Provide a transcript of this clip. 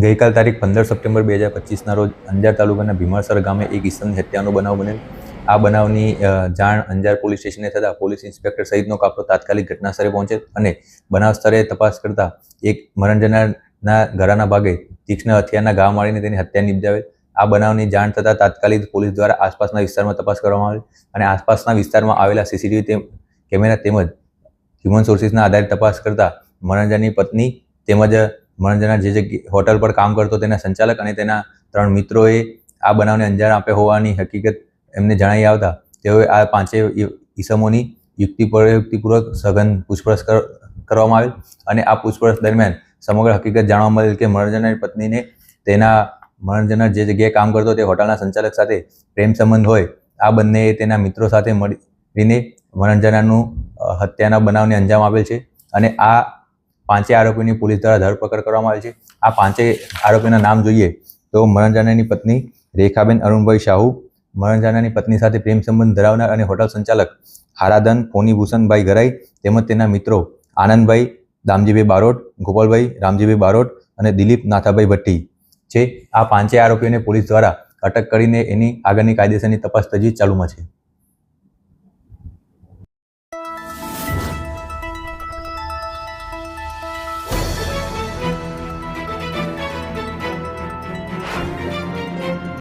ગઈકાલ તારીખ 15 સપ્ટેમ્બર 2025ના રોજ અંજાર તાલુકાના ભીમાસર ગામે એક ઈસમની હત્યાનો બનાવ બનેલ. આ બનાવની જાણ અંજાર પોલીસ સ્ટેશને થતાં પોલીસ ઇન્સ્પેક્ટર સહિતનો કાફલો તાત્કાલિક ઘટનાસ્થળે પહોંચે અને બનાવ સ્થળે તપાસ કરતા એક મરણ જનારના ગળાના ભાગે તીક્ષ્ણ હથિયારના ઘા મારીને તેની હત્યા નિપજાવેલ. આ બનાવની જાણ થતાં તાત્કાલિક પોલીસ દ્વારા આસપાસના વિસ્તારમાં તપાસ કરવામાં આવેલ અને આસપાસના વિસ્તારમાં આવેલા સીસીટીવી કેમેરા તેમજ હ્યુમન સોર્સિસના આધારે તપાસ કરતા મરણજનની પત્ની તેમજ મરણજનાર જે હોટલ પર કામ કરતો તેના સંચાલક અને તેના 3 મિત્રોએ આ બનાવને અંજામ આપ્યો હોવાની હકીકત એમને જણાઈ આવતા તેઓએ આ 5 ઈસમોની યુક્તિપૂર્વક સઘન પૂછપરછ કરવામાં આવેલ અને આ પૂછપરછ દરમિયાન સમગ્ર હકીકત જાણવા મળેલ કે મરણજનારની પત્નીને તેના મરણજનાર જે જગ્યાએ કામ કરતો તે હોટલના સંચાલક સાથે પ્રેમ સંબંધ હોય. આ બંનેએ તેના મિત્રો સાથે મળીને મરણજનારનું હત્યાના બનાવને અંજામ આપેલ છે અને આ 5 આરોપીની પોલીસ દ્વારા ધરપકડ કરવામાં આવી છે. આ 5 આરોપીના નામ જોઈએ તો મરણજનારની પત્ની રેખાબેન અરુણભાઈ શાહુ, મરણજનારની પત્ની સાથે પ્રેમ સંબંધ ધરાવનાર અને હોટલ સંચાલક હારાધન ફોનીભૂષણભાઈ ગરાઈ તેમજ તેના મિત્રો આનંદભાઈ દામજીભાઈ બારોટ, ગોપાલભાઈ રામજીભાઈ બારોટ અને દિલીપ નાથાભાઈ ભટ્ટી છે. આ 5 આરોપીઓને પોલીસ દ્વારા અટક કરીને એની આગળની કાયદેસરની તપાસ તજવીજ ચાલુમાં છે.